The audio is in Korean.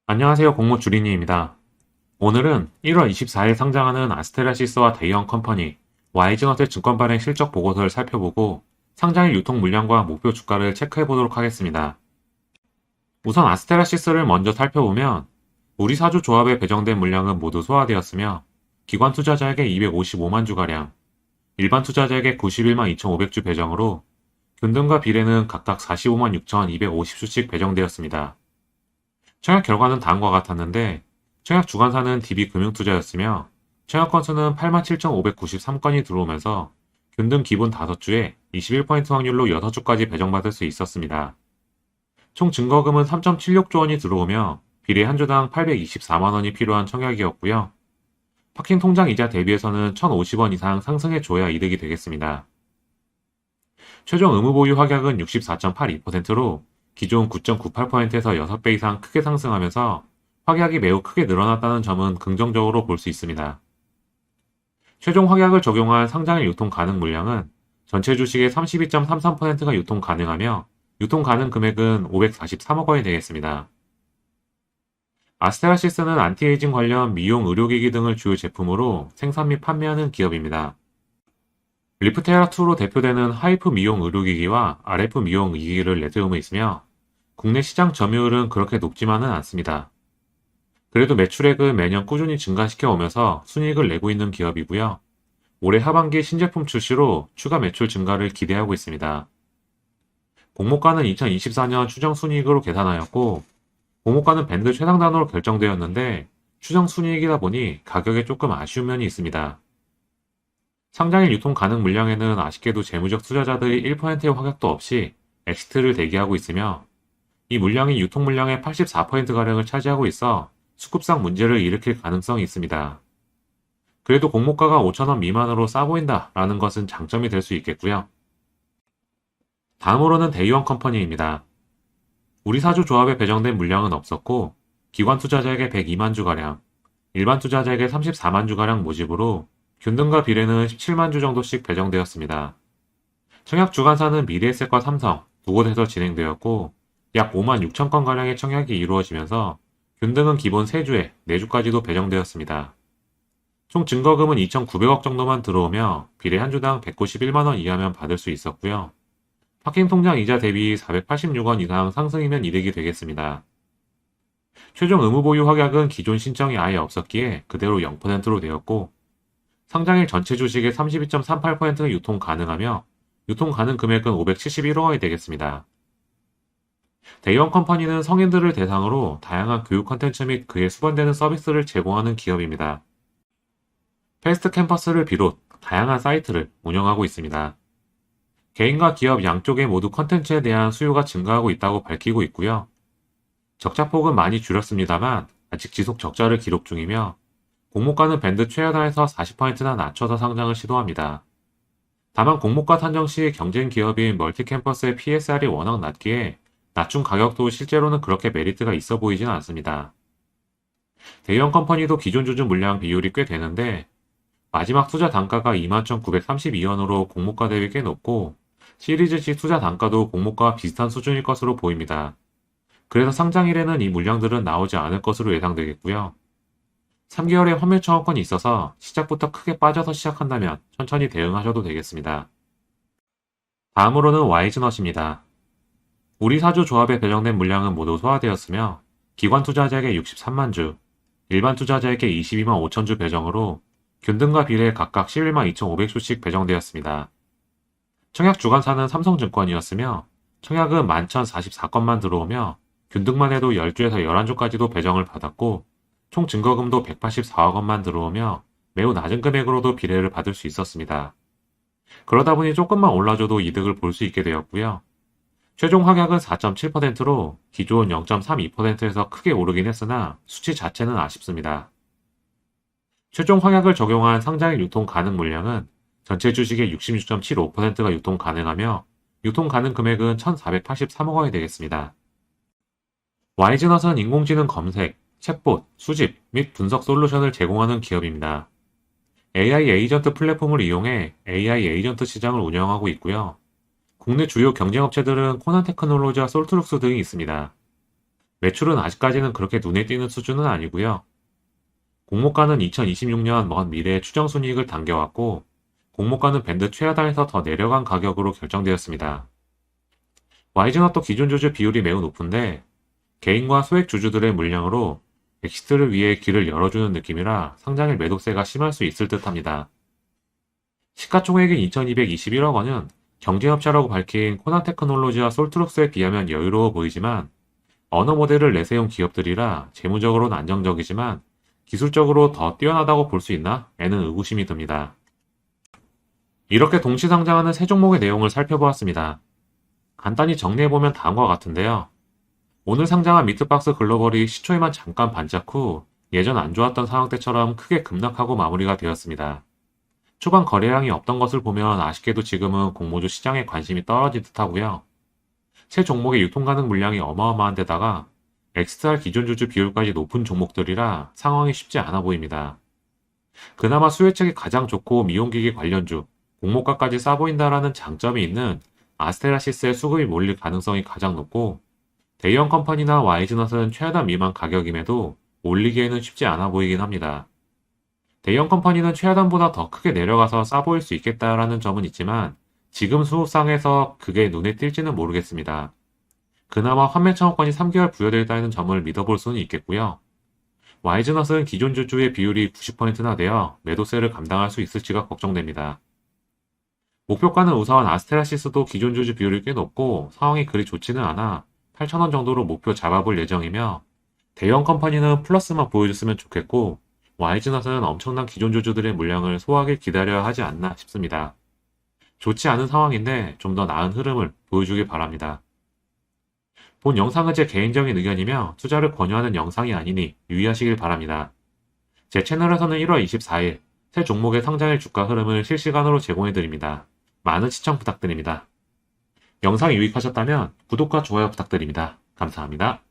안녕하세요. 공모 주린이입니다. 오늘은 1월 24일 상장하는 아스테라시스와 대형 컴퍼니 와이즈너트 증권 발행 실적 보고서를 살펴보고 상장일 유통 물량과 목표 주가를 체크해 보도록 하겠습니다. 우선 아스테라시스를 먼저 살펴보면 우리 사주 조합에 배정된 물량은 모두 소화되었으며 기관 투자자에게 255만 주가량, 일반 투자자에게 91만 2,500주 배정으로 균등과 비례는 각각 45만 6,250주씩 배정되었습니다. 청약 결과는 다음과 같았는데 청약 주관사는 DB금융투자였으며 청약 건수는 87,593건이 들어오면서 균등 기본 5주에 21% 확률로 6주까지 배정받을 수 있었습니다. 총 증거금은 3.76조 원이 들어오며 비례 한 주당 824만 원이 필요한 청약이었고요. 파킹 통장 이자 대비해서는 1,050원 이상 상승해 줘야 이득이 되겠습니다. 최종 의무 보유 확약은 64.82%로 기존 9.98%에서 6배 이상 크게 상승하면서 확약이 매우 크게 늘어났다는 점은 긍정적으로 볼 수 있습니다. 최종 확약을 적용한 상장일 유통 가능 물량은 전체 주식의 32.33%가 유통 가능하며 유통 가능 금액은 543억 원이 되겠습니다. 아스테라시스는 안티에이징 관련 미용 의료기기 등을 주요 제품으로 생산 및 판매하는 기업입니다. 리프테라2로 대표되는 하이프 미용 의료기기와 RF 미용 기기를 내세우고 있으며 국내 시장 점유율은 그렇게 높지만은 않습니다. 그래도 매출액은 매년 꾸준히 증가시켜 오면서 순이익을 내고 있는 기업이고요. 올해 하반기 신제품 출시로 추가 매출 증가를 기대하고 있습니다. 공모가는 2024년 추정 순이익으로 계산하였고 공모가는 밴드 최상 단으로 결정되었는데 추정 순이익이다 보니 가격에 조금 아쉬운 면이 있습니다. 상장일 유통 가능 물량에는 아쉽게도 재무적 투자자들이 1%의 확약도 없이 엑시트를 대기하고 있으며 이 물량이 유통 물량의 84%가량을 차지하고 있어 수급상 문제를 일으킬 가능성이 있습니다. 그래도 공모가가 5,000원 미만으로 싸 보인다 라는 것은 장점이 될 수 있겠고요. 다음으로는 대의원 컴퍼니입니다. 우리 사주 조합에 배정된 물량은 없었고 기관 투자자에게 102만 주가량, 일반 투자자에게 34만 주가량 모집으로 균등과 비례는 17만 주 정도씩 배정되었습니다. 청약 주관사는 미래에셋과 삼성 두 곳에서 진행되었고 약 5만 6천 건가량의 청약이 이루어지면서 균등은 기본 3주에 4주까지도 배정되었습니다. 총 증거금은 2,900억 정도만 들어오며 비례 한 주당 191만 원 이하면 받을 수 있었고요. 파킹 통장 이자 대비 486원 이상 상승이면 이득이 되겠습니다. 최종 의무 보유 확약은 기존 신청이 아예 없었기에 그대로 0%로 되었고 상장일 전체 주식의 32.38%가 유통 가능하며 유통 가능 금액은 571억 원이 되겠습니다. 대형 컴퍼니는 성인들을 대상으로 다양한 교육 콘텐츠 및 그에 수반되는 서비스를 제공하는 기업입니다. 패스트 캠퍼스를 비롯 다양한 사이트를 운영하고 있습니다. 개인과 기업 양쪽에 모두 콘텐츠에 대한 수요가 증가하고 있다고 밝히고 있고요. 적자폭은 많이 줄였습니다만 아직 지속 적자를 기록 중이며 공모가는 밴드 최하단에서 40%나 낮춰서 상장을 시도합니다. 다만 공모가 산정 시 경쟁 기업인 멀티캠퍼스의 PSR이 워낙 낮기에 낮춘 가격도 실제로는 그렇게 메리트가 있어 보이진 않습니다. 대형 컴퍼니도 기존 주주 물량 비율이 꽤 되는데 마지막 투자 단가가 21,932원으로 공모가 대비 꽤 높고 시리즈 C 투자 단가도 공모가와 비슷한 수준일 것으로 보입니다. 그래서 상장일에는 이 물량들은 나오지 않을 것으로 예상되겠고요. 3개월의 환멸 청구권이 있어서 시작부터 크게 빠져서 시작한다면 천천히 대응하셔도 되겠습니다. 다음으로는 와이즈넛입니다. 우리 사주 조합에 배정된 물량은 모두 소화되었으며 기관 투자자에게 63만 주, 일반 투자자에게 22만 5천 주 배정으로 균등과 비례 각각 11만 2,500주씩 배정되었습니다. 청약 주관사는 삼성증권이었으며 청약은 11,044건만 들어오며 균등만 해도 10주에서 11주까지도 배정을 받았고 총 증거금도 184억 원만 들어오며 매우 낮은 금액으로도 비례를 받을 수 있었습니다. 그러다 보니 조금만 올라줘도 이득을 볼 수 있게 되었고요. 최종 확약은 4.7%로 기존 0.32%에서 크게 오르긴 했으나 수치 자체는 아쉽습니다. 최종 확약을 적용한 상장일 유통 가능 물량은 전체 주식의 66.75%가 유통 가능하며 유통 가능 금액은 1,483억 원이 되겠습니다. 와이즈넛은 인공지능 검색, 챗봇, 수집 및 분석 솔루션을 제공하는 기업입니다. AI 에이전트 플랫폼을 이용해 AI 에이전트 시장을 운영하고 있고요. 국내 주요 경쟁업체들은 코난테크놀로지와 솔트룩스 등이 있습니다. 매출은 아직까지는 그렇게 눈에 띄는 수준은 아니고요. 공모가는 2026년 먼 미래의 추정 순이익을 당겨왔고, 공모가는 밴드 최하단에서 더 내려간 가격으로 결정되었습니다. YG넛도 기존 주주 비율이 매우 높은데, 개인과 소액 주주들의 물량으로 엑시트를 위해 길을 열어주는 느낌이라 상장일 매도세가 심할 수 있을 듯합니다. 시가총액인 2221억 원은 경쟁업자라고 밝힌 코난테크놀로지와 솔트룩스에 비하면 여유로워 보이지만, 언어 모델을 내세운 기업들이라 재무적으로는 안정적이지만 기술적으로 더 뛰어나다고 볼 수 있나? 에는 의구심이 듭니다. 이렇게 동시 상장하는 세 종목의 내용을 살펴보았습니다. 간단히 정리해보면 다음과 같은데요. 오늘 상장한 미트박스 글로벌이 시초에만 잠깐 반짝 후 예전 안 좋았던 상황 때처럼 크게 급락하고 마무리가 되었습니다. 초반 거래량이 없던 것을 보면 아쉽게도 지금은 공모주 시장에 관심이 떨어진 듯하고요. 새 종목의 유통 가능 물량이 어마어마한 데다가 엑스트할 기존 주주 비율까지 높은 종목들이라 상황이 쉽지 않아 보입니다. 그나마 수혜책이 가장 좋고 미용기기 관련주, 공모가까지 싸 보인다라는 장점이 있는 아스테라시스의 수급이 몰릴 가능성이 가장 높고, 대형 컴퍼니나 YG넛은 최하단 미만 가격임에도 올리기에는 쉽지 않아 보이긴 합니다. 대형 컴퍼니는 최하단보다 더 크게 내려가서 싸 보일 수 있겠다라는 점은 있지만 지금 수급상에서 그게 눈에 띌지는 모르겠습니다. 그나마 환매 청구권이 3개월 부여되어 있다는 점을 믿어볼 수는 있겠고요. YG넛은 기존 주주의 비율이 90%나 되어 매도세를 감당할 수 있을지가 걱정됩니다. 목표가는 우선 아스테라시스도 기존 주주 비율이 꽤 높고 상황이 그리 좋지는 않아 8,000원 정도로 목표 잡아볼 예정이며, 대형 컴퍼니는 플러스만 보여줬으면 좋겠고 YG넛은 엄청난 기존 주주들의 물량을 소화하길 기다려야 하지 않나 싶습니다. 좋지 않은 상황인데 좀 더 나은 흐름을 보여주길 바랍니다. 본 영상은 제 개인적인 의견이며 투자를 권유하는 영상이 아니니 유의하시길 바랍니다. 제 채널에서는 1월 24일 새 종목의 상장일 주가 흐름을 실시간으로 제공해드립니다. 많은 시청 부탁드립니다. 영상이 유익하셨다면 구독과 좋아요 부탁드립니다. 감사합니다.